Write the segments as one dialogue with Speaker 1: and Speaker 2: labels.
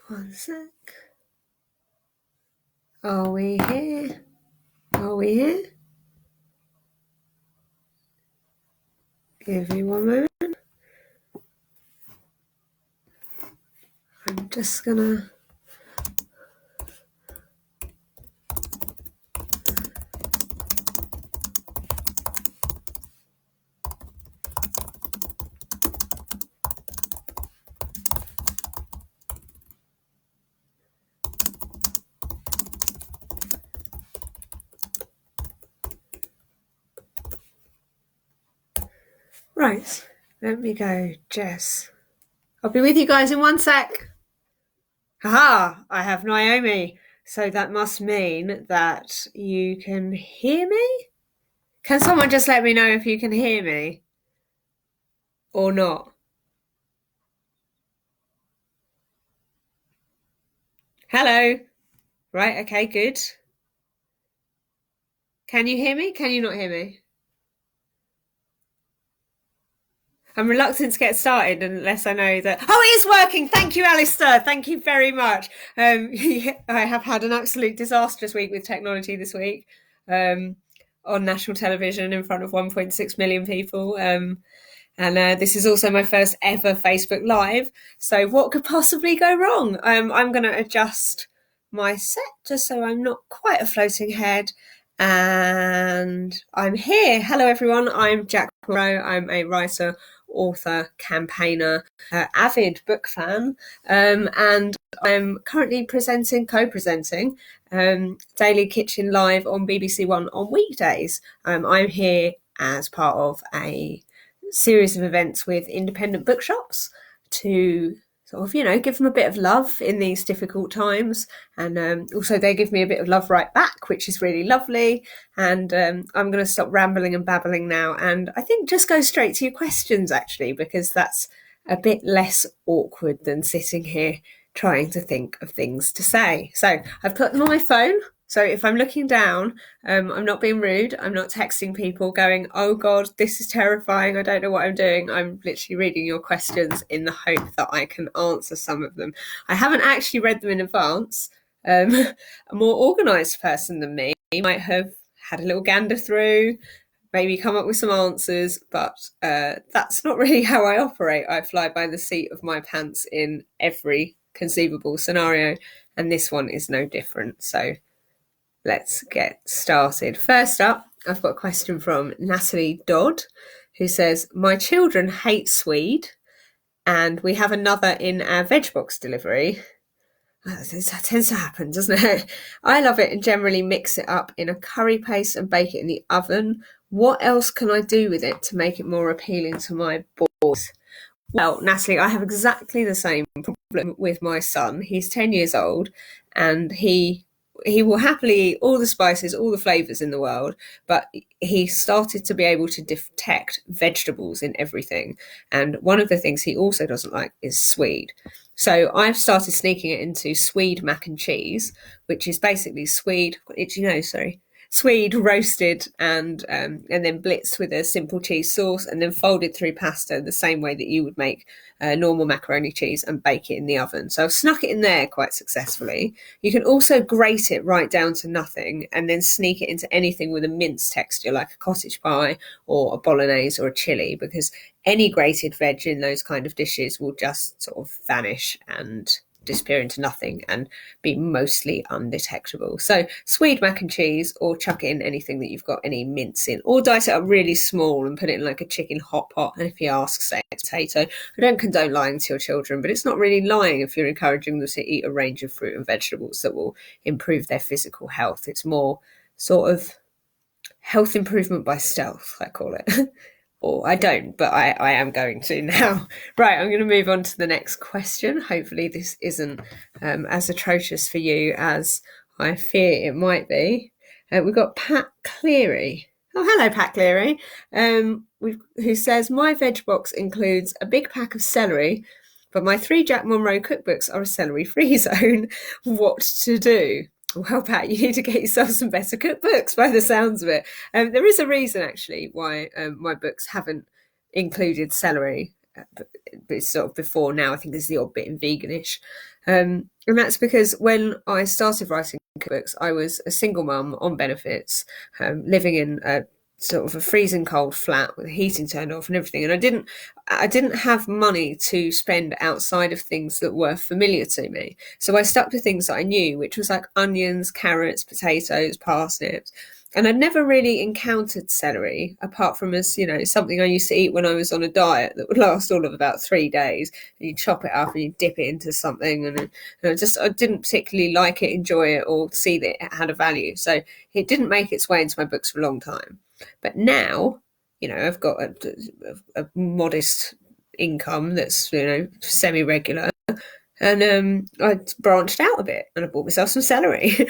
Speaker 1: 1 sec. Are we here? Are we here? Give me 1 moment. I'm just gonna... Right, let me go, Jess. I'll be with you guys in 1 sec. Haha, I have Naomi. So that must mean that you can hear me? Can someone just let me know if you can hear me? Or not? Hello? Right, okay, good. Can you hear me? Can you not hear me? I'm reluctant to get started unless I know that... Oh, it is working! Thank you, Alistair! Thank you very much. I have had an absolute disastrous week with technology this week on national television in front of 1.6 million people. And this is also my first ever Facebook Live. So what could possibly go wrong? I'm going to adjust my set just so I'm not quite a floating head. And I'm here. Hello, everyone. I'm Jack Monroe. I'm a writer, author, campaigner, avid book fan, and I'm currently co-presenting Daily Kitchen Live on BBC One on weekdays. I'm here as part of a series of events with independent bookshops to sort of, give them a bit of love in these difficult times. And also they give me a bit of love right back, which is really lovely. And I'm going to stop rambling and babbling now. And I think just go straight to your questions, actually, because that's a bit less awkward than sitting here trying to think of things to say. So I've put them on my phone. So if I'm looking down, I'm not being rude. I'm not texting people going, oh God, this is terrifying. I don't know what I'm doing. I'm literally reading your questions in the hope that I can answer some of them. I haven't actually read them in advance. A more organised person than me might have had a little gander through, maybe come up with some answers, but that's not really how I operate. I fly by the seat of my pants in every conceivable scenario, and this one is no different. So let's get started. First up, I've got a question from Natalie Dodd, who says, my children hate Swede, and we have another in our veg box delivery. That tends to happen, doesn't it? I love it and generally mix it up in a curry paste and bake it in the oven. What else can I do with it to make it more appealing to my boys? Well, Natalie, I have exactly the same problem with my son. He's 10 years old and he will happily eat all the spices, all the flavours in the world, but he started to be able to detect vegetables in everything. And one of the things he also doesn't like is Swede. So I've started sneaking it into Swede Mac and Cheese, which is basically Swede roasted and then blitzed with a simple cheese sauce and then folded through pasta the same way that you would make normal macaroni cheese and bake it in the oven. So I've snuck it in there quite successfully. You can also grate it right down to nothing and then sneak it into anything with a mince texture like a cottage pie or a bolognese or a chili, because any grated veg in those kind of dishes will just sort of vanish and disappear into nothing and be mostly undetectable. So Swede mac and cheese, or chuck in anything that you've got any mince in, or dice it up really small and put it in like a chicken hot pot. And if he asks, say it's potato. I don't condone lying to your children, but it's not really lying if you're encouraging them to eat a range of fruit and vegetables that will improve their physical health. It's more sort of health improvement by stealth, I call it. Or I don't, but I am going to now. Right, I'm going to move on to the next question. Hopefully this isn't as atrocious for you as I fear it might be. We've got Pat Cleary. Oh, hello, Pat Cleary. Who says, my veg box includes a big pack of celery, but my 3 Jack Monroe cookbooks are a celery-free zone. What to do? Well, Pat, you need to get yourself some better cookbooks by the sounds of it. There is a reason, actually, why my books haven't included celery. but it's sort of before now. I think there's the odd bit in veganish. And that's because when I started writing cookbooks, I was a single mum on benefits, living in a sort of a freezing cold flat with the heating turned off and everything. And I didn't have money to spend outside of things that were familiar to me. So I stuck to things that I knew, which was like onions, carrots, potatoes, parsnips. And I'd never really encountered celery, apart from as, something I used to eat when I was on a diet that would last all of about 3 days. And you chop it up and you dip it into something. And I didn't particularly like it, enjoy it, or see that it had a value. So it didn't make its way into my books for a long time. But now, I've got a modest income that's, semi-regular. And I branched out a bit and I bought myself some celery.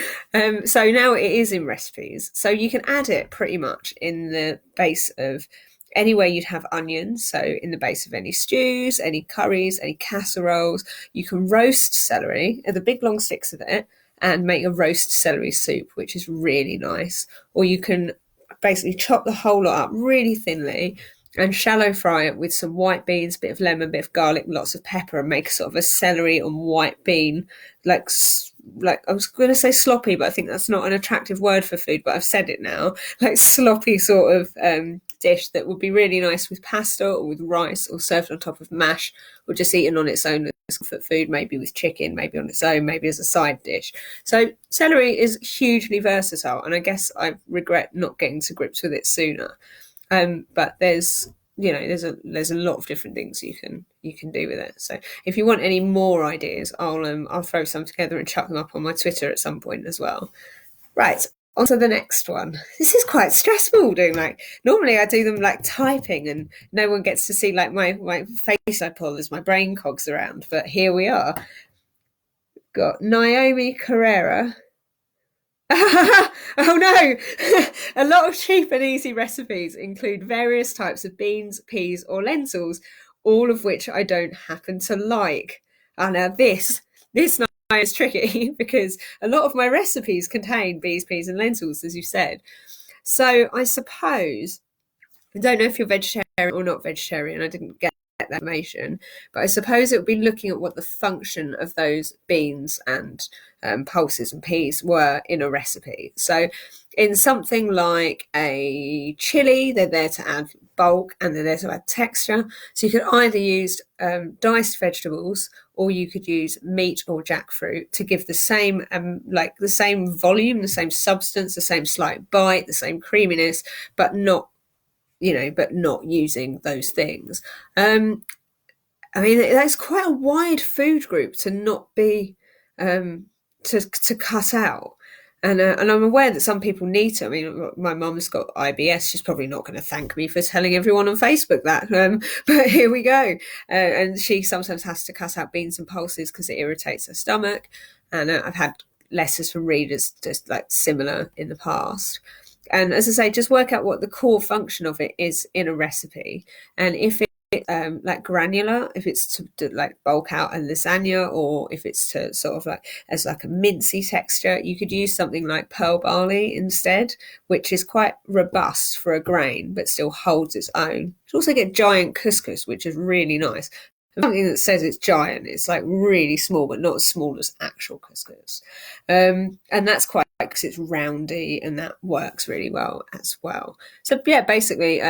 Speaker 1: So now it is in recipes. So you can add it pretty much in the base of anywhere you'd have onions. So in the base of any stews, any curries, any casseroles. You can roast celery, the big long sticks of it, and make a roast celery soup, which is really nice. Or you can basically chop the whole lot up really thinly and shallow fry it with some white beans, bit of lemon, bit of garlic, lots of pepper, and make sort of a celery and white bean, like I was going to say sloppy, but I think that's not an attractive word for food, but I've said it now, like sloppy sort of dish that would be really nice with pasta or with rice, or served on top of mash, or just eaten on its own as comfort food, maybe with chicken, maybe on its own, maybe as a side dish. So celery is hugely versatile, and I guess I regret not getting to grips with it sooner. But there's a lot of different things you can do with it. So if you want any more ideas, I'll throw some together and chuck them up on my Twitter at some point as well. Right, on to the next one. This is quite stressful doing, normally I do them like typing and no one gets to see like my face I pull as my brain cogs around, but here we are. Got Naomi Carrera. Oh no! A lot of cheap and easy recipes include various types of beans, peas, or lentils, all of which I don't happen to like. And now this is tricky because a lot of my recipes contain beans, peas, and lentils, as you said. So I suppose, I don't know if you're vegetarian or not vegetarian. I didn't get that information, but I suppose it would be looking at what the function of those beans and pulses and peas were in a recipe. So in something like a chili, they're there to add bulk and they're there to add texture. So you could either use diced vegetables, or you could use meat or jackfruit to give the same the same volume, the same substance, the same slight bite, the same creaminess, but not using those things. I mean, that's quite a wide food group to not be to cut out. And I'm aware that some people need to. I mean, my mum's got IBS. She's probably not going to thank me for telling everyone on Facebook that. But here we go. And she sometimes has to cut out beans and pulses because it irritates her stomach. And I've had letters from readers just like similar in the past. And as I say, just work out what the core function of it is in a recipe. And if it's like granular, if it's to like bulk out a lasagna, or if it's to sort of like as like a mincy texture, you could use something like pearl barley instead, which is quite robust for a grain, but still holds its own. You could also get giant couscous, which is really nice. Something that says it's giant, it's like really small, but not as small as actual couscous. And that's quite because it's roundy, and that works really well as well. So yeah, basically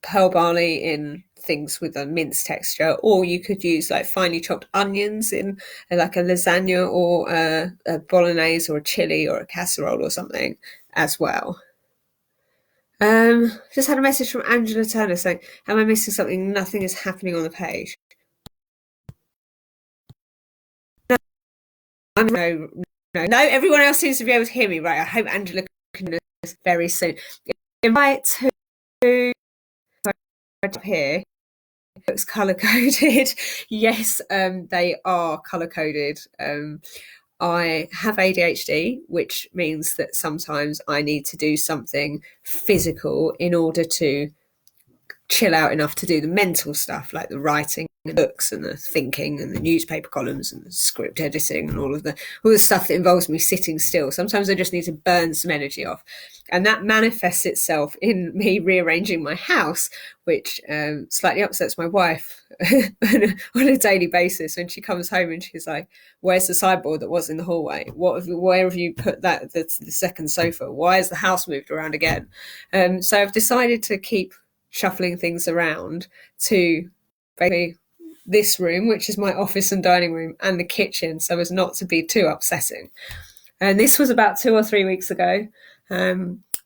Speaker 1: pearl barley in things with a mince texture, or you could use like finely chopped onions in like a lasagna or a bolognese or a chili or a casserole or something as well. Just had a message from Angela Turner saying, am I missing something? Nothing is happening on the page. No, everyone else seems to be able to hear me. Right, I hope Angela can do this very soon. Invite to up here, it looks color coded. Yes, they are color coded. I have ADHD, which means that sometimes I need to do something physical in order to chill out enough to do the mental stuff, like the writing and books and the thinking and the newspaper columns and the script editing and all the stuff that involves me sitting still. Sometimes I just need to burn some energy off. And that manifests itself in me rearranging my house, which slightly upsets my wife on a daily basis when she comes home and she's like, where's the sideboard that was in the hallway? Where have you put the second sofa? Why has the house moved around again? So I've decided to keep shuffling things around to basically this room, which is my office and dining room, and the kitchen, so as not to be too upsetting. And this was about 2 or 3 weeks ago.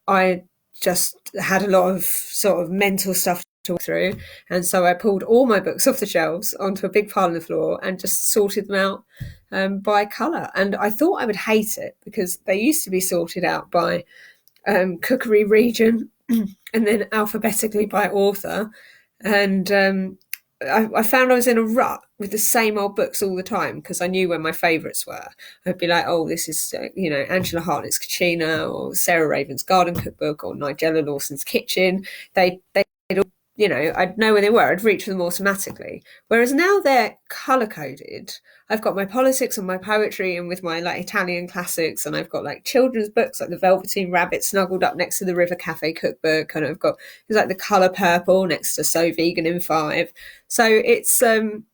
Speaker 1: I just had a lot of sort of mental stuff to work through, and so I pulled all my books off the shelves onto a big pile on the floor and just sorted them out by colour. And I thought I would hate it because they used to be sorted out by cookery region and then alphabetically by author. And I found I was in a rut with the same old books all the time because I knew where my favourites were. I'd be like, oh, this is, Angela Hartnett's Cucina or Sarah Raven's Garden Cookbook or Nigella Lawson's Kitchen. They'd all, I'd know where they were. I'd reach for them automatically. Whereas now they're colour-coded. I've got my politics and my poetry and with my like Italian classics, and I've got like children's books like the Velveteen Rabbit snuggled up next to the River Cafe cookbook, and I've got like the colour purple next to So Vegan in 5. So it's been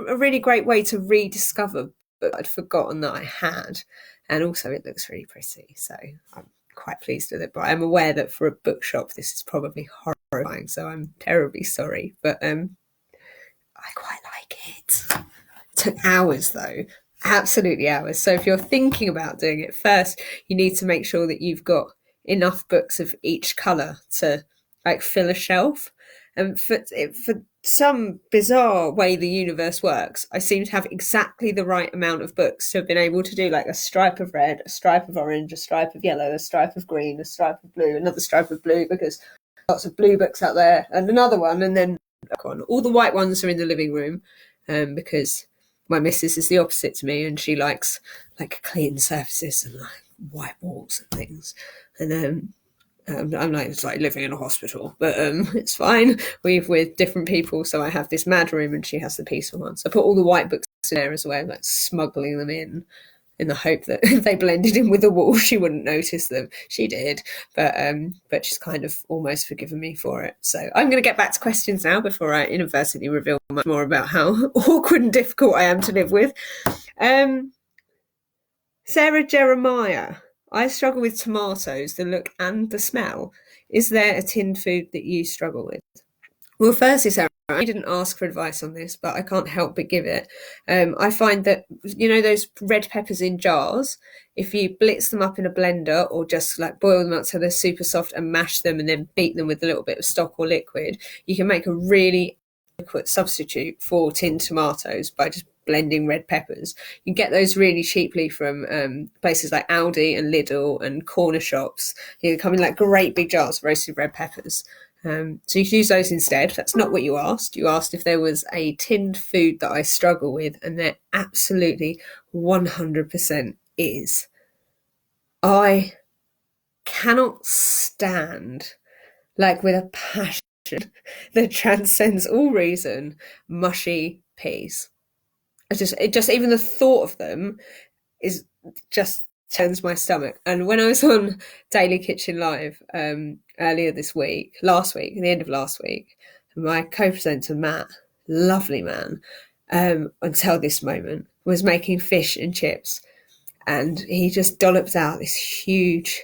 Speaker 1: a really great way to rediscover books I'd forgotten that I had, and also it looks really pretty. So I'm quite pleased with it, but I'm aware that for a bookshop this is probably horrifying, so I'm terribly sorry, but I quite like it. It took hours though, absolutely hours. So if you're thinking about doing it, first you need to make sure that you've got enough books of each colour to like fill a shelf. And for some bizarre way the universe works, I seem to have exactly the right amount of books to have been able to do like a stripe of red, a stripe of orange, a stripe of yellow, a stripe of green, a stripe of blue, another stripe of blue, because lots of blue books out there, and another one, and then all the white ones are in the living room because my missus is the opposite to me and she likes like clean surfaces and like white walls and things. And I'm like, it's like living in a hospital, but it's fine. We're different people, so I have this mad room and she has the peaceful one. So I put all the white books in there as well, like smuggling them in the hope that if they blended in with the wall, she wouldn't notice them. She did, but she's kind of almost forgiven me for it. So I'm going to get back to questions now before I inadvertently reveal much more about how awkward and difficult I am to live with. Sarah Jeremiah. I struggle with tomatoes, the look and the smell. Is there a tinned food that you struggle with? Well, firstly, Sarah, I didn't ask for advice on this, but I can't help but give it. I find that, those red peppers in jars, if you blitz them up in a blender or just like boil them up so they're super soft and mash them and then beat them with a little bit of stock or liquid, you can make a really adequate substitute for tinned tomatoes by just blending red peppers. You get those really cheaply from places like Aldi and Lidl and corner shops. They come in like great big jars of roasted red peppers. So you can use those instead. That's not what you asked. You asked if there was a tinned food that I struggle with, and there absolutely 100% is. I cannot stand, like with a passion that transcends all reason, mushy peas. Even the thought of them is just turns my stomach. And when I was on Daily Kitchen Live earlier this week, the end of last week, my co-presenter Matt, lovely man, until this moment, was making fish and chips, and he just dolloped out this huge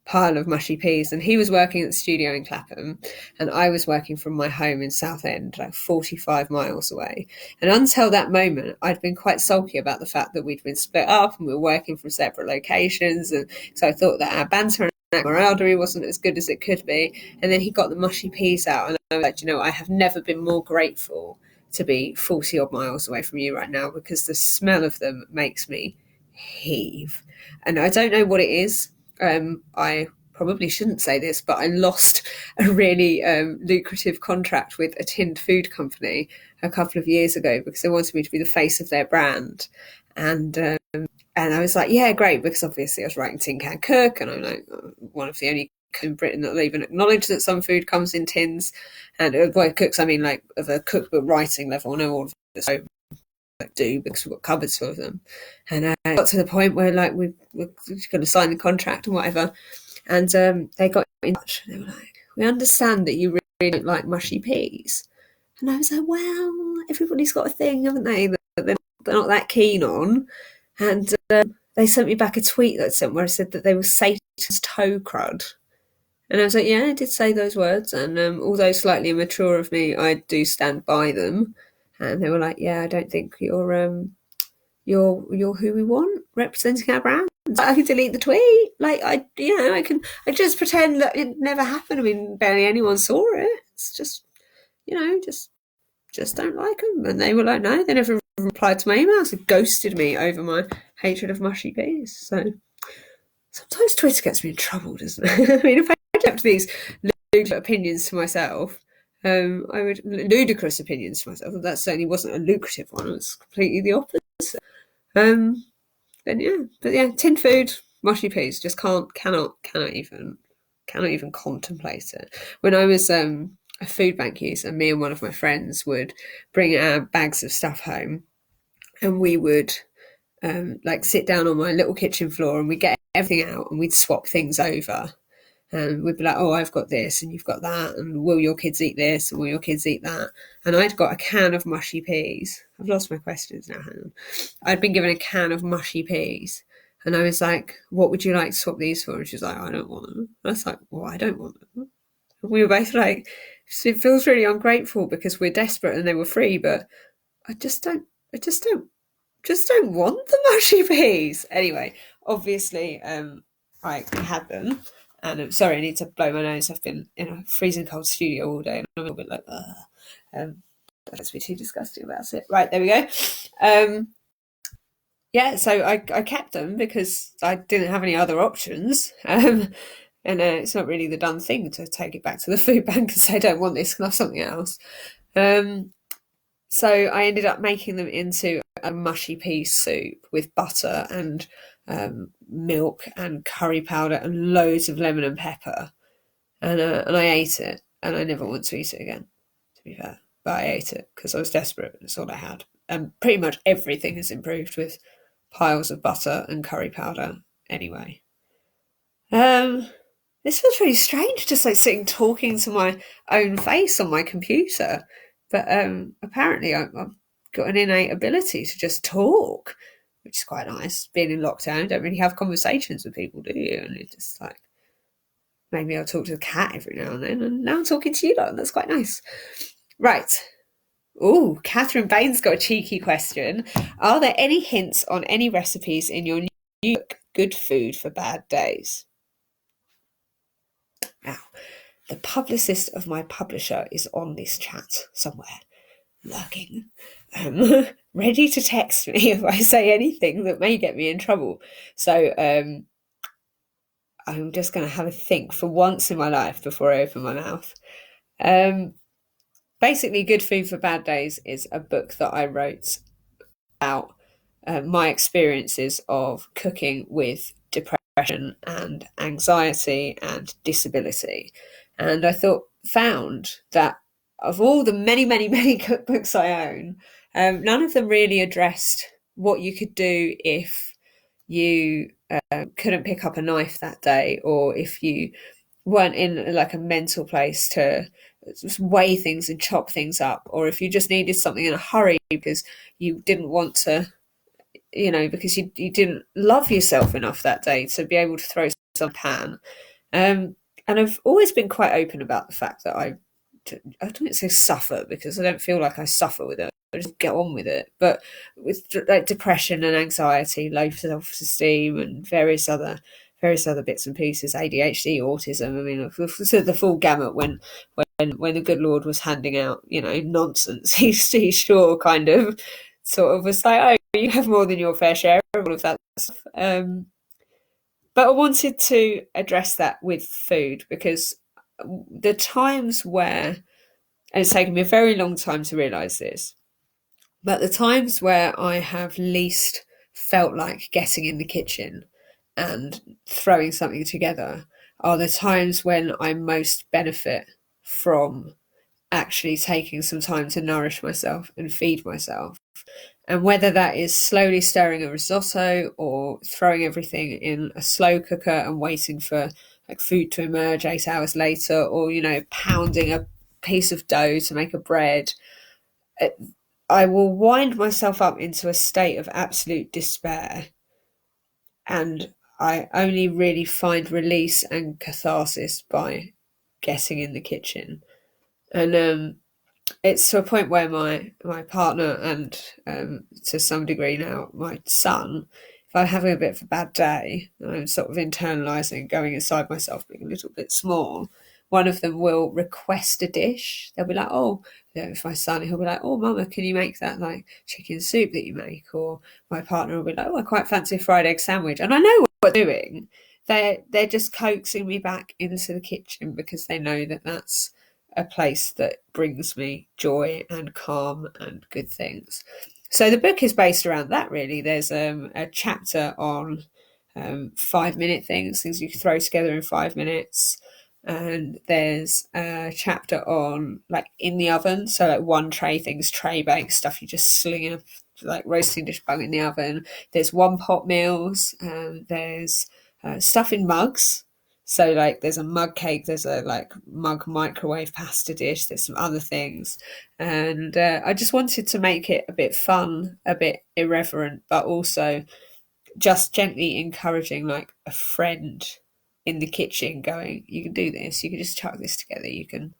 Speaker 1: pile of mushy peas, and he was working at the studio in Clapham and I was working from my home in Southend, like 45 miles away. And until that moment I'd been quite sulky about the fact that we'd been split up and we were working from separate locations, and so I thought that our banter and camaraderie wasn't as good as it could be. And then he got the mushy peas out and I was like, I have never been more grateful to be 40 odd miles away from you right now, because the smell of them makes me heave. And I don't know what it is. I probably shouldn't say this, but I lost a really lucrative contract with a tinned food company a couple of years ago because they wanted me to be the face of their brand. And I was like, yeah, great, because obviously I was writing Tin Can Cook and I'm like one of the only in Britain that they even acknowledge that some food comes in tins, and by cooks I mean like of a cookbook writing level. I know all of this I do because we've got cupboards full of them, and it got to the point where like we're going to sign the contract and whatever, and they got in touch. They were like, "We understand that you really don't like mushy peas," and I was like, "Well, everybody's got a thing, haven't they, that they're not that keen on," and they sent me back a tweet that sent where I said that they were Satan's toe crud. And I was like, yeah, I did say those words. And although slightly immature of me, I do stand by them. And they were like, yeah, I don't think you're who we want representing our brand. So I can delete the tweet. Like, I I just pretend that it never happened. I mean, barely anyone saw it. It's just, just don't like them. And they were like, no, they never replied to my emails. They ghosted me over my hatred of mushy peas. So sometimes Twitter gets me in trouble, doesn't it? I mean, if I kept these ludicrous opinions to myself, ludicrous opinions to myself, that certainly wasn't a lucrative one. It was completely the opposite. Then tinned food, mushy peas, just cannot even contemplate it. When I was a food bank user, me and one of my friends would bring our bags of stuff home, and we would sit down on my little kitchen floor and we'd get everything out and we'd swap things over. And we'd be like, oh, I've got this and you've got that, and will your kids eat this and will your kids eat that? And I'd got a can of mushy peas. I've lost my questions now, hang on. I'd been given a can of mushy peas, and I was like, what would you like to swap these for? And she was like, I don't want them. And I was like, well, I don't want them. And we were both like, it feels really ungrateful because we're desperate and they were free, but I just don't want the mushy peas. Anyway, obviously, I had them. And I'm sorry, I need to blow my nose. I've been in a freezing cold studio all day, and I'm a little bit like, let's be too disgusting about it. Right, there we go. So I kept them because I didn't have any other options. And it's not really the done thing to take it back to the food bank and say, I don't want this, can I have something else? So I ended up making them into a mushy pea soup with butter and milk and curry powder and loads of lemon and pepper, and I ate it, and I never want to eat it again, to be fair, but I ate it because I was desperate. It's all I had, and pretty much everything has improved with piles of butter and curry powder anyway. This feels really strange, just like sitting talking to my own face on my computer, but apparently I've got an innate ability to just talk, which is quite nice. Being in lockdown, you don't really have conversations with people, do you? And it's just like, maybe I'll talk to the cat every now and then, and now I'm talking to you lot, and that's quite nice. Right. Oh, Catherine Bain's got a cheeky question. Are there any hints on any recipes in your new book, Good Food for Bad Days? Now, the publicist of my publisher is on this chat somewhere, lurking, ready to text me if I say anything that may get me in trouble. So I'm just going to have a think for once in my life before I open my mouth. Basically, Good Food for Bad Days is a book that I wrote about my experiences of cooking with depression and anxiety and disability. And I found that of all the many, many, many cookbooks I own, none of them really addressed what you could do if you couldn't pick up a knife that day, or if you weren't in like a mental place to just weigh things and chop things up, or if you just needed something in a hurry because you didn't want to, because you didn't love yourself enough that day to be able to throw some pan. And I've always been quite open about the fact that I don't say suffer, because I don't feel like I suffer with it. I just get on with it. But with like depression and anxiety, low self-esteem, and various other bits and pieces, ADHD, autism. I mean, the full gamut. When the good Lord was handing out, nonsense, he sure kind of sort of was like, oh, you have more than your fair share of all of that stuff. But I wanted to address that with food, because the times where, and it's taken me a very long time to realise this, but the times where I have least felt like getting in the kitchen and throwing something together are the times when I most benefit from actually taking some time to nourish myself and feed myself. And whether that is slowly stirring a risotto or throwing everything in a slow cooker and waiting for like food to emerge 8 hours later, or, you know, pounding a piece of dough to make a bread, I will wind myself up into a state of absolute despair. And I only really find release and catharsis by getting in the kitchen. And it's to a point where my partner and to some degree now my son, if I'm having a bit of a bad day and I'm sort of internalizing, going inside myself, being a little bit small, one of them will request a dish. They'll be like, oh, you know, if my son, he'll be like, oh, mama, can you make that like chicken soup that you make? Or my partner will be like, oh, I quite fancy a fried egg sandwich. And I know what they're doing. They're just coaxing me back into the kitchen because they know that that's a place that brings me joy and calm and good things. So the book is based around that, really. There's a chapter on 5-minute things you can throw together in 5 minutes. And there's a chapter on like in the oven. So like one tray things, tray baked stuff you just sling in a like roasting dish bung in the oven. There's one pot meals. There's stuff in mugs. So like there's a mug cake, there's a like mug microwave pasta dish, there's some other things. And I just wanted to make it a bit fun, a bit irreverent, but also just gently encouraging like a friend in the kitchen going, you can do this, you can just chuck this together, you can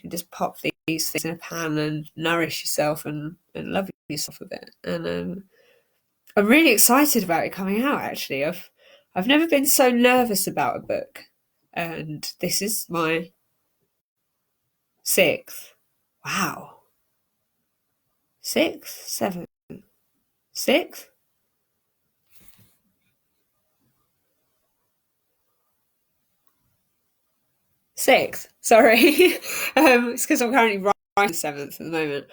Speaker 1: just pop these things in a pan and nourish yourself and love yourself a bit. And I'm really excited about it coming out, actually. I've never been so nervous about a book, and this is my 6th. Wow. 6th? 7th? 6th? 6th. Sorry. It's because I'm currently writing 7th at the moment.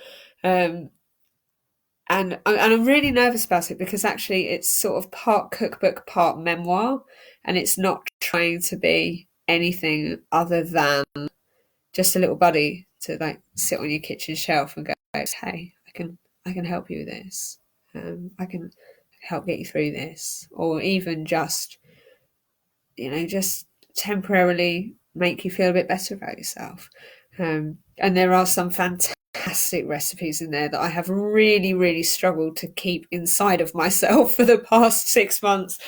Speaker 1: And I'm really nervous about it because actually it's sort of part cookbook, part memoir, and it's not trying to be anything other than just a little buddy to like sit on your kitchen shelf and go, hey, I can help you with this. I can help get you through this, or even just, you know, just temporarily make you feel a bit better about yourself. And there are some fantastic recipes in there that I have really, really struggled to keep inside of myself for the past 6 months,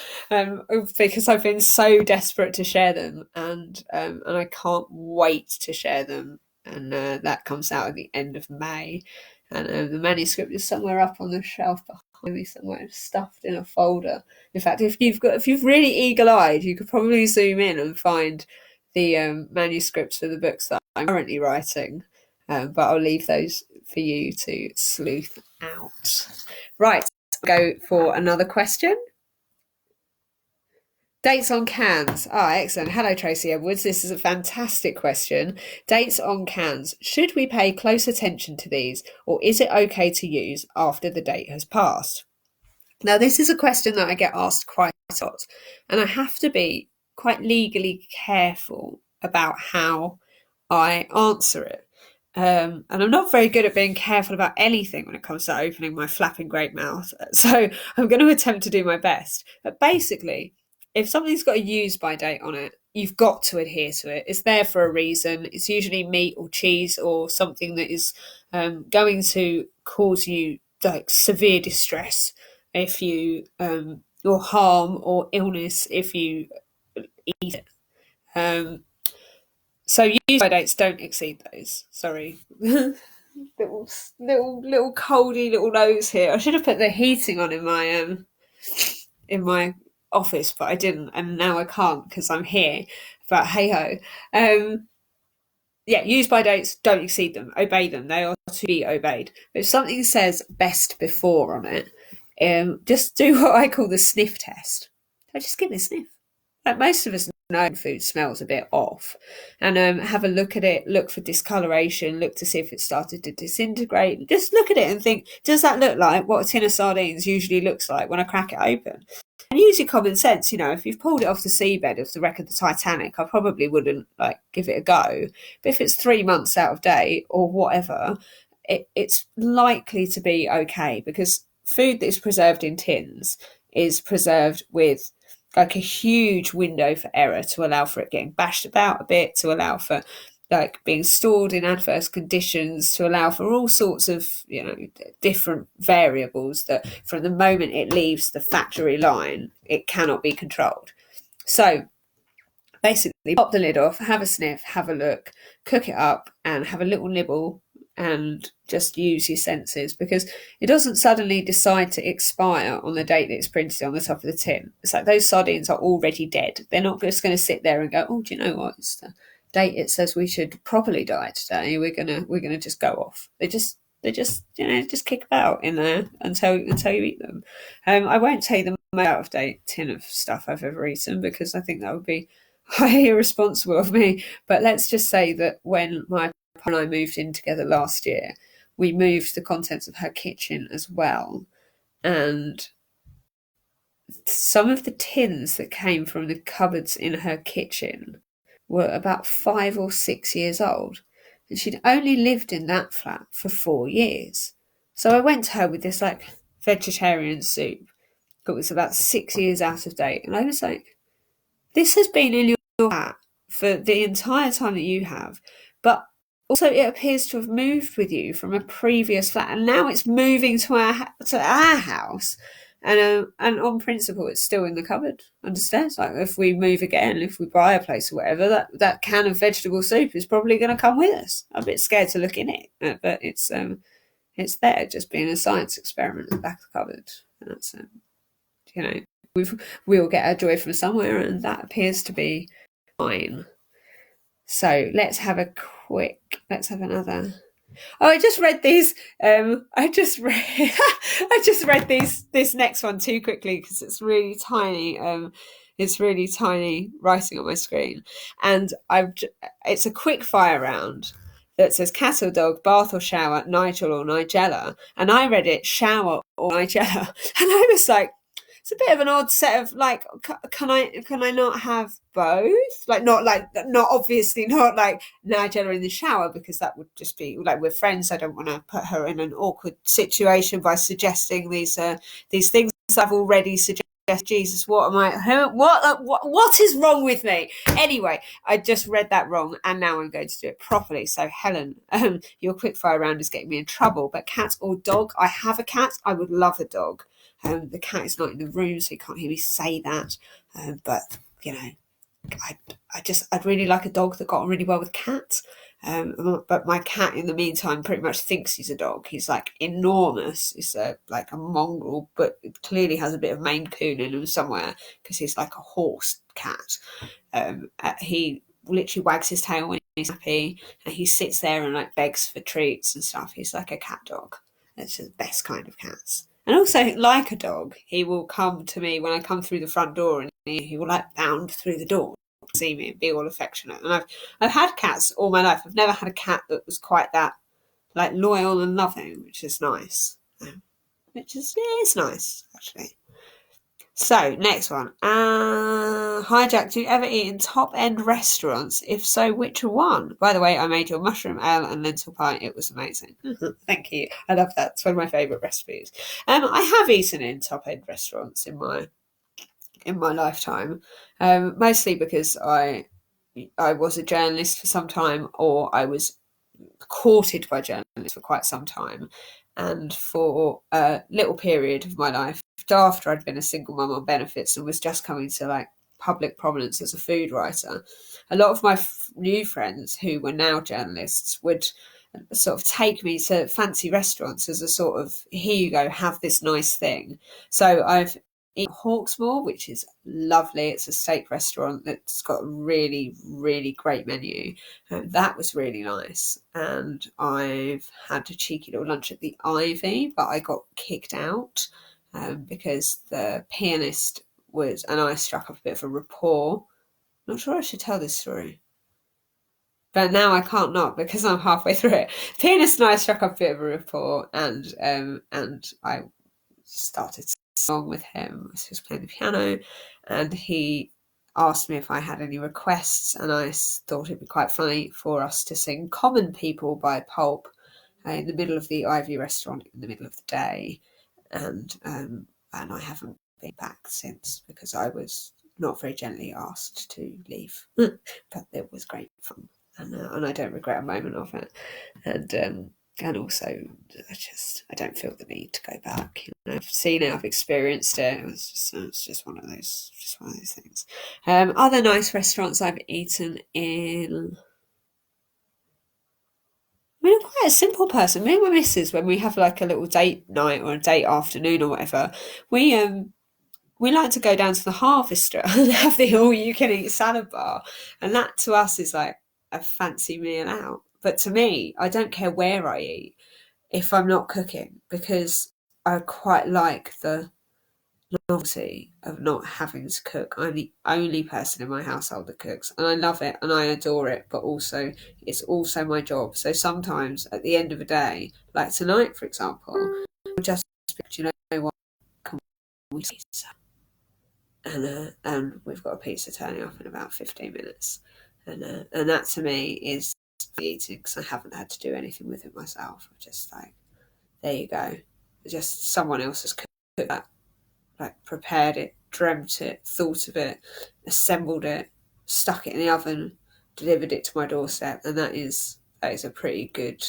Speaker 1: because I've been so desperate to share them, and I can't wait to share them. And that comes out at the end of May, and the manuscript is somewhere up on the shelf behind me, somewhere stuffed in a folder. In fact, if you've really eagle-eyed, you could probably zoom in and find the manuscripts for the books that I'm currently writing. But I'll leave those for you to sleuth out. Right, go for another question. Dates on cans. Excellent. Hello, Tracy Edwards. This is a fantastic question. Dates on cans. Should we pay close attention to these, or is it okay to use after the date has passed? Now, this is a question that I get asked quite a lot, and I have to be quite legally careful about how I answer it. And I'm not very good at being careful about anything when it comes to opening my flapping great mouth. So I'm going to attempt to do my best. But basically, if something's got a use by date on it, you've got to adhere to it. It's there for a reason. It's usually meat or cheese or something that is going to cause you like severe distress if you or harm or illness if you eat it. So use by dates, don't exceed those. Sorry. little coldy little nose here. I should have put the heating on in my office, but I didn't, and now I can't because I'm here. But hey ho. Yeah, use by dates, don't exceed them, obey them. They are to be obeyed. But if something says best before on it, just do what I call the sniff test. So just give it a sniff. like most of us know food smells a bit off, and have a look at it, look for discoloration, look to see if it started to disintegrate. Just look at it and think, does that look like what a tin of sardines usually looks like when I crack it open? And use your common sense. If you've pulled it off the seabed of the wreck of the Titanic, I probably wouldn't give it a go. But if it's 3 months out of date or whatever, it's likely to be okay, because food that is preserved in tins is preserved with like a huge window for error, to allow for it getting bashed about a bit, to allow for being stored in adverse conditions, to allow for all sorts of different variables that from the moment it leaves the factory line, it cannot be controlled. So basically, pop the lid off, have a sniff, have a look, cook it up, and have a little nibble, and just use your senses, because it doesn't suddenly decide to expire on the date that it's printed on the top of the tin. It's like those sardines are already dead. They're not just going to sit there and go, oh, do you know what? It's the date it says we should properly die today. We're gonna just go off. They just just kick about in there until you eat them. I won't take the most out of date tin of stuff I've ever eaten, because I think that would be highly irresponsible of me. But let's just say that when my and I moved in together last year, we moved the contents of her kitchen as well, and some of the tins that came from the cupboards in her kitchen were about 5 or 6 years old, and she'd only lived in that flat for 4 years. So I went to her with this vegetarian soup that was about 6 years out of date, and I was like, this has been in your flat for the entire time that you have, but also it appears to have moved with you from a previous flat, and now it's moving to our house. And on principle, it's still in the cupboard under stairs. Like, if we move again, if we buy a place or whatever, that can of vegetable soup is probably going to come with us. I'm a bit scared to look in it, but it's there, just being a science experiment at the back of the cupboard. And that's we all get our joy from somewhere, and that appears to be mine. So let's have another. Oh, I just read these. I just read this next one too quickly, because it's really tiny. It's really tiny writing on my screen, and it's a quick fire round that says cat or dog, bath or shower, Nigel or Nigella, and I read it shower or Nigella, and I was like, it's a bit of an odd set of can I not have both? Not obviously not like Nigella in the shower, because that would just be like, we're friends. I don't want to put her in an awkward situation by suggesting these things I've already suggested. Jesus, what am I? What is wrong with me? Anyway, I just read that wrong, and now I'm going to do it properly. So, Helen, your quickfire round is getting me in trouble. But cat or dog? I have a cat. I would love a dog. The cat is not in the room, so you can't hear me say that. But I'd really like a dog that got on really well with cats. But my cat, in the meantime, pretty much thinks he's a dog. He's enormous. He's like a mongrel, but it clearly has a bit of Maine Coon in him somewhere, because he's like a horse cat. He literally wags his tail when he's happy, and he sits there and begs for treats and stuff. He's like a cat dog. It's the best kind of cats. And also, like a dog, he will come to me when I come through the front door, and he will bound through the door, see me, and be all affectionate. And I've had cats all my life. I've never had a cat that was quite that loyal and loving, which is nice. It's nice, actually. So, next one. Hijack, do you ever eat in top-end restaurants? If so, which one? By the way, I made your mushroom ale and lentil pie. It was amazing. Thank you. I love that. It's one of my favourite recipes. I have eaten in top-end restaurants in my lifetime, mostly because I was a journalist for some time, or I was courted by journalists for quite some time. And for a little period of my life, after I'd been a single mum on benefits and was just coming to public prominence as a food writer, a lot of my new friends who were now journalists would sort of take me to fancy restaurants as a sort of, here you go, have this nice thing. So I've eaten Hawksmoor, which is lovely. It's a steak restaurant that's got a really, really great menu. That was really nice. And I've had a cheeky little lunch at the Ivy, but I got kicked out because the pianist and I struck up a bit of a rapport. I'm not sure I should tell this story, but now I can't not because I'm halfway through it. Pianist and I struck up a bit of a rapport, and I started a song with him. He was playing the piano, and he asked me if I had any requests, and I thought it'd be quite funny for us to sing "Common People" by Pulp in the middle of the Ivy restaurant in the middle of the day, and I haven't been back since because I was not very gently asked to leave, but it was great fun, and I don't regret a moment of it, and also I don't feel the need to go back. I've seen it, I've experienced it. It's just one of those things. Other nice restaurants I've eaten in. I mean, I'm quite a simple person. Me and my missus, when we have like a little date night or a date afternoon or whatever, we like to go down to the Harvester and have the all-you-can-eat salad bar, and that to us is like a fancy meal out. But to me, I don't care where I eat if I'm not cooking, because I quite like the novelty of not having to cook. I'm the only person in my household that cooks, and I love it and I adore it, but also it's also my job. So sometimes at the end of the day, like tonight for example, we'll just you know what, can we pizza? And we've got a pizza turning up in about 15 minutes, and that to me is eating, because I haven't had to do anything with it myself. I'm just like, there you go, just someone else has cooked that, like prepared it, dreamt it, thought of it, assembled it, stuck it in the oven, delivered it to my doorstep, and that is a pretty good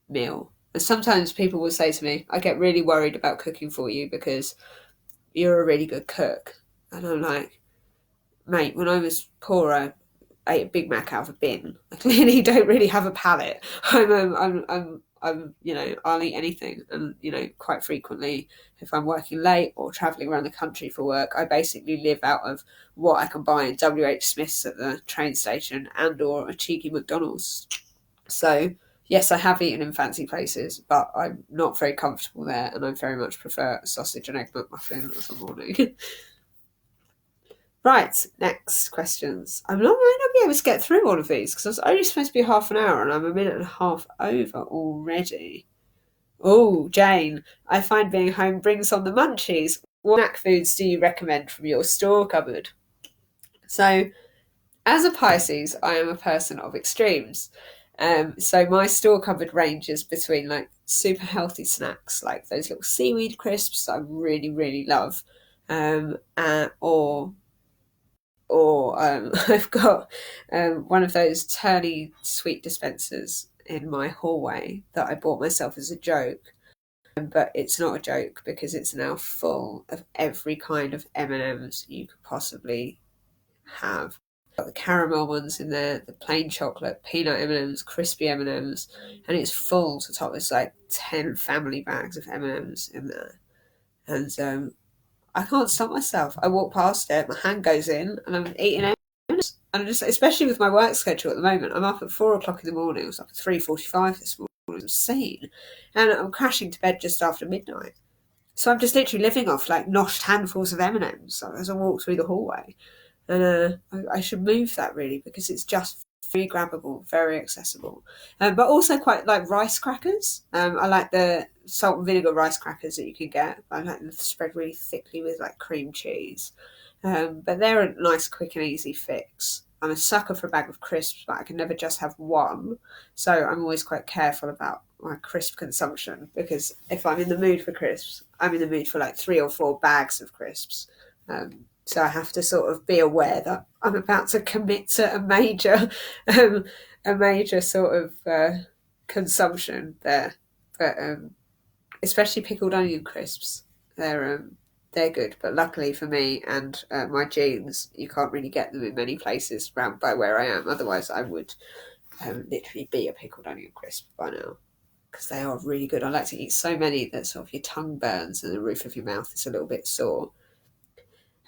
Speaker 1: meal. And sometimes people will say to me, I get really worried about cooking for you because you're a really good cook. And I'm like, mate, when I was poor, I ate a Big Mac out of a bin. I clearly don't really have a palate. I'm I'll eat anything, and quite frequently, if I'm working late or travelling around the country for work, I basically live out of what I can buy in WH Smith's at the train station and or a cheeky McDonald's. So yes, I have eaten in fancy places, but I'm not very comfortable there, and I very much prefer a sausage and egg McMuffin of the morning. Right, next questions. I might not be able to get through all of these because I was only supposed to be half an hour and I'm a minute and a half over already. Oh, Jane, I find being home brings on the munchies. What snack foods do you recommend from your store cupboard? So, as a Pisces, I am a person of extremes. So my store cupboard ranges between like super healthy snacks, like those little seaweed crisps I really, really love, or I've got one of those turny sweet dispensers in my hallway that I bought myself as a joke, but it's not a joke because it's now full of every kind of M&Ms you could possibly have. Got the caramel ones in there, the plain chocolate, peanut M&Ms, crispy M&Ms, and it's full to top. There's like 10 family bags of M&Ms in there, and I can't stop myself. I walk past it, my hand goes in, and I'm eating M&Ms. And just, especially with my work schedule at the moment, I'm up at 4 o'clock in the morning. I was up at 3:45 this morning. It was insane, and I'm crashing to bed just after midnight. So I'm just literally living off like noshed handfuls of M&Ms as I walk through the hallway. And I should move that really, because it's just very grabbable, very accessible, but also quite like rice crackers. I like the salt and vinegar rice crackers that you can get. I like them spread really thickly with like cream cheese, but they're a nice, quick and easy fix. I'm a sucker for a bag of crisps, but I can never just have one, so I'm always quite careful about my crisp consumption, because if I'm in the mood for crisps, I'm in the mood for like 3 or 4 bags of crisps. So I have to sort of be aware that I'm about to commit to a major sort of consumption there. But especially pickled onion crisps, they're good. But luckily for me and my genes, you can't really get them in many places round by where I am. Otherwise, I would literally be a pickled onion crisp by now, because they are really good. I like to eat so many that sort of your tongue burns and the roof of your mouth is a little bit sore.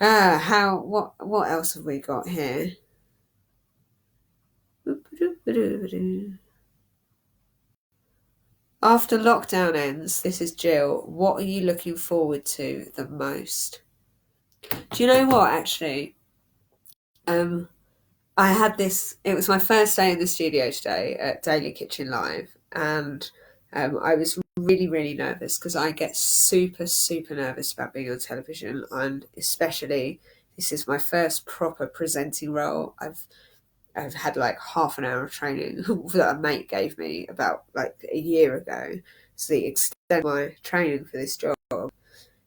Speaker 1: What else have we got here? After lockdown ends, this is Jill, what are you looking forward to the most? Do you know what, actually? I had this, it was my first day in the studio today at Daily Kitchen Live, and I was really, really nervous because I get super, super nervous about being on television, and especially this is my first proper presenting role. I've had like half an hour of training that a mate gave me about like a year ago. It's the extent of my training for this job.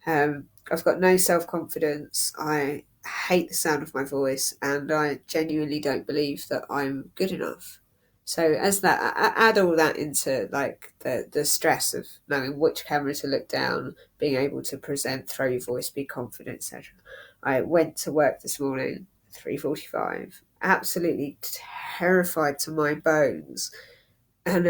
Speaker 1: I've got no self-confidence. I hate the sound of my voice, and I genuinely don't believe that I'm good enough. So as that, add all that into like the stress of knowing which camera to look down, being able to present, throw your voice, be confident, etc. I went to work this morning, 3:45, absolutely terrified to my bones, and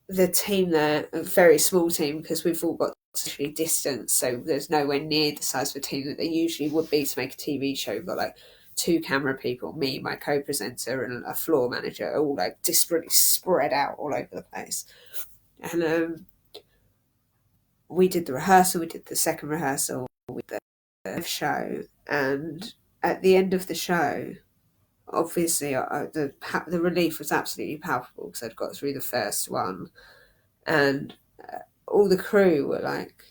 Speaker 1: the team there, a very small team because we've all got socially distance, so there's nowhere near the size of a team that there usually would be to make a TV show. We've got like 2 camera people, me, my co-presenter, and a floor manager, all like disparately spread out all over the place. And we did the rehearsal, we did the second rehearsal, we did the show, and at the end of the show, obviously the relief was absolutely palpable because I'd got through the first one, and all the crew were like,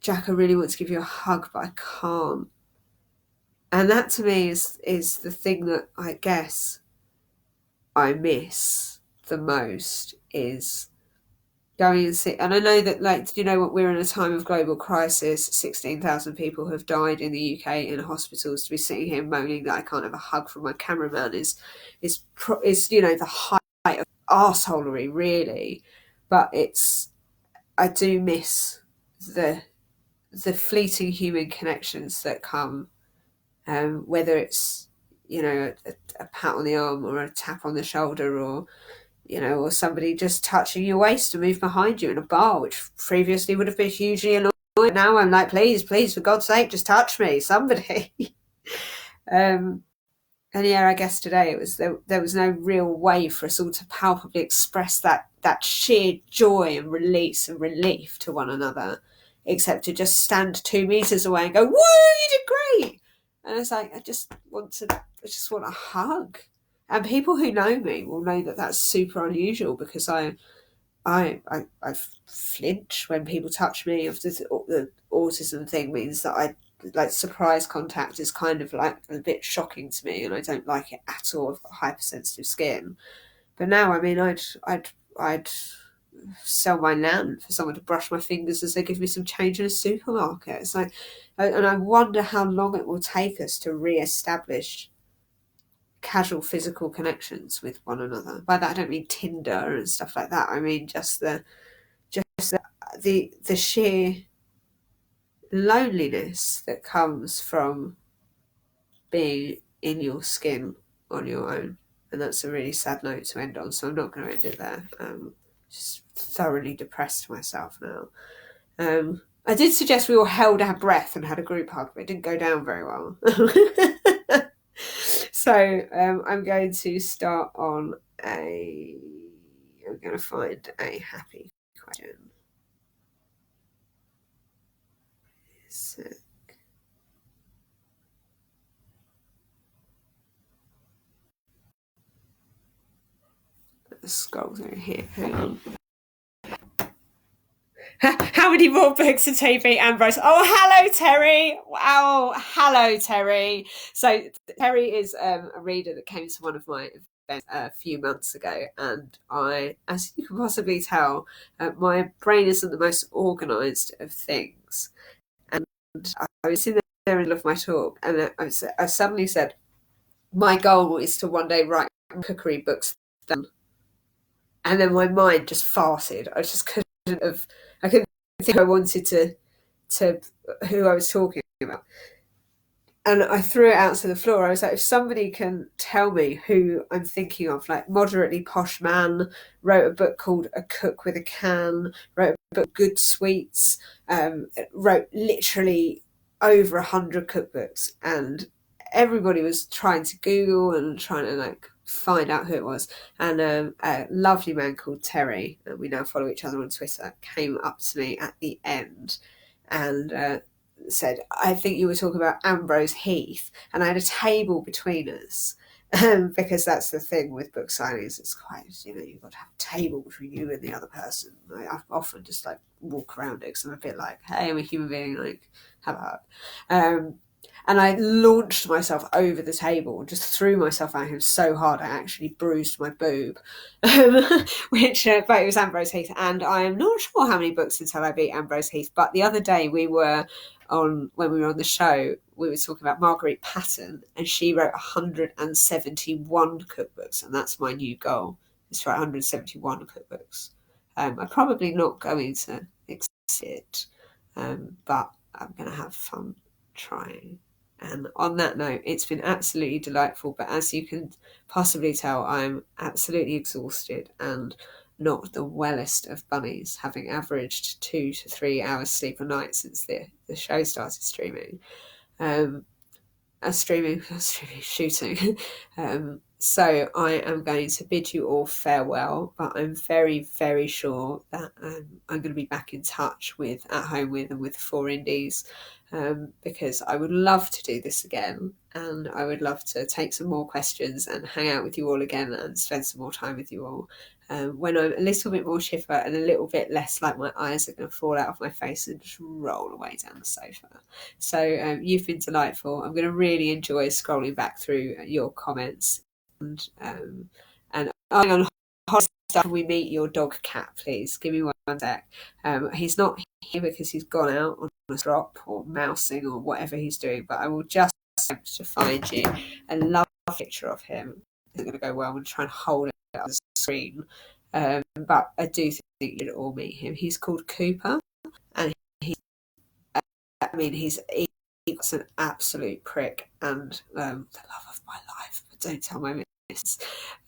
Speaker 1: Jack, I really want to give you a hug, but I can't. And that to me is the thing that I guess I miss the most, is going and sit. And I know that, like, do you know what? We're in a time of global crisis. 16,000 people have died in the UK in hospitals. To be sitting here moaning that I can't have a hug from my cameraman is the height of arseholery, really. But I do miss the fleeting human connections that come, whether it's a pat on the arm or a tap on the shoulder, or or somebody just touching your waist to move behind you in a bar, which previously would have been hugely annoying. Now I'm like, please, for God's sake, just touch me, somebody. And yeah, I guess today there was no real way for us all to palpably express that sheer joy and release and relief to one another, except to just stand 2 meters away and go, "Woo, you did great!" And it's like, I just want a hug. And people who know me will know that that's super unusual, because I flinch when people touch me. If the autism thing means that I like surprise contact is kind of like a bit shocking to me, and I don't like it at all. I've got hypersensitive skin. But now, I mean, I'd sell my land for someone to brush my fingers as they give me some change in a supermarket. It's like, and I wonder how long it will take us to re-establish casual physical connections with one another. By that I don't mean Tinder and stuff like that. I mean just the sheer loneliness that comes from being in your skin on your own. And that's a really sad note to end on, so I'm not going to end it there. Just thoroughly depressed myself now. I did suggest we all held our breath and had a group hug, but it didn't go down very well. So I'm going to start on I'm going to find a happy question. Let's scroll through here. Hang on. How many more books of TV, Ambrose? Oh, hello, Terry. Wow, hello, Terry. So Terry is a reader that came to one of my events a few months ago, and I, as you can possibly tell, my brain isn't the most organised of things. And I was in there in the middle of my talk, and I suddenly said, my goal is to one day write cookery books down. And then my mind just farted. I just I couldn't think I wanted to who I was talking about. And I threw it out to the floor. I was like, if somebody can tell me who I'm thinking of, like moderately posh man, wrote a book called A Cook with a Can, wrote a book Good Sweets, wrote literally over 100 cookbooks, and everybody was trying to Google and trying to like find out who it was. And a lovely man called Terry, and we now follow each other on Twitter, came up to me at the end and said, I think you were talking about Ambrose Heath, and I had a table between us. Because that's the thing with book signings, it's quite, you've got to have a table between you and the other person. I often just like walk around it because I'm a bit like, hey, I'm a human being, like, have a hug. And I launched myself over the table and just threw myself at him so hard I actually bruised my boob. But it was Ambrose Heath, and I am not sure how many books until I beat Ambrose Heath. But the other day when we were on the show, we were talking about Marguerite Patton, and she wrote 171 cookbooks, and that's my new goal, is to write 171 cookbooks. I'm probably not going to exceed it, but I'm going to have fun trying. And on that note, it's been absolutely delightful, but as you can possibly tell, I'm absolutely exhausted and not the wellest of bunnies, having averaged 2 to 3 hours sleep a night since the show started streaming. Shooting. So I am going to bid you all farewell, but I'm very, very sure that I'm going to be back in touch with At Home With and with 4 Indies, because I would love to do this again, and I would love to take some more questions and hang out with you all again and spend some more time with you all. When I'm a little bit more chipper and a little bit less like my eyes are going to fall out of my face and just roll away down the sofa. So you've been delightful. I'm going to really enjoy scrolling back through your comments. And on stuff, can we meet your dog Cat, please? Give me one sec. He's not here because he's gone out on a drop or mousing or whatever he's doing, but I will just attempt to find you a lovely picture of him. It's going to go well. I'm going to try and hold it on the screen, but I do think you should all meet him. He's called Cooper, and he's an absolute prick and the love of my life. But don't tell my miss.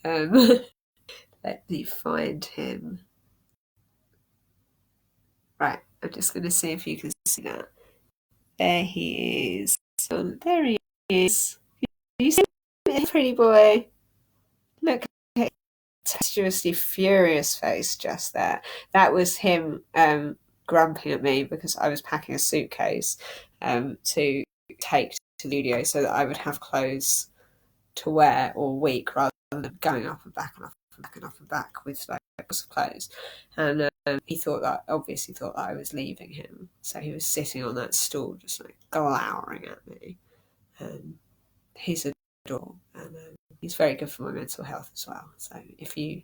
Speaker 1: Let me find him. Right, I'm just going to see if you can see that. There he is. There he is. You see him, pretty boy? Look at his tempestuously furious face just there. That was him grumping at me because I was packing a suitcase to take to the studio so that I would have clothes to wear all week rather than going up and back and up and back and up and back with like lots of clothes. And he obviously thought that I was leaving him, so he was sitting on that stool just like glowering at me. He's adorable, and he's very good for my mental health as well. So if you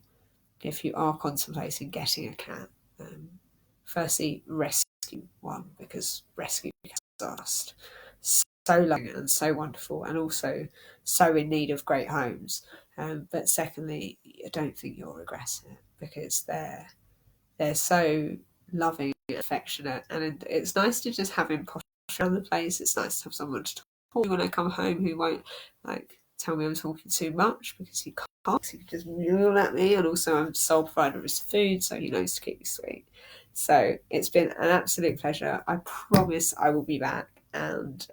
Speaker 1: are contemplating getting a cat, firstly rescue one, because rescue cats are just so loving and so wonderful, and also so in need of great homes. But secondly, I don't think you'll regret it, because they're so loving and affectionate, and it's nice to just have him posh around the place. It's nice to have someone to talk to when I come home who won't like tell me I'm talking too much, because he can't. He can just yell at me, and also I'm the sole provider of his food, so he knows to keep me sweet. So it's been an absolute pleasure. I promise I will be back, and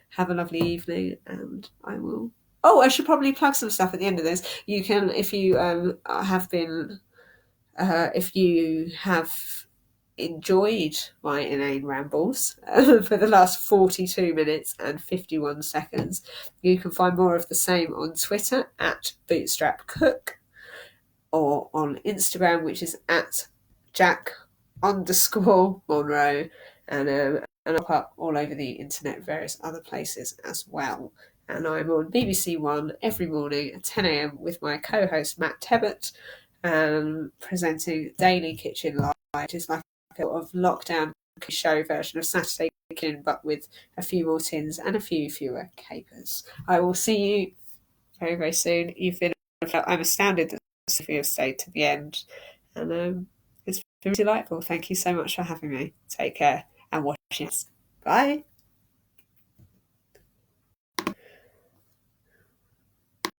Speaker 1: have a lovely evening, and I will. Oh, I should probably plug some stuff at the end of this. You can, if you have enjoyed my inane rambles for the last 42 minutes and 51 seconds, you can find more of the same on Twitter at bootstrapcook, or on Instagram, which is at Jack_Monroe, and I'll put up all over the internet, various other places as well. And I'm on BBC One every morning at 10 a.m. with my co-host Matt Tebbett, presenting Daily Kitchen Live, which is like a sort of lockdown show version of Saturday Kitchen, but with a few more tins and a few fewer capers. I will see you very, very soon. I'm astounded that Sophie have stayed to the end, and it's been delightful. Thank you so much for having me. Take care and watch it. Bye.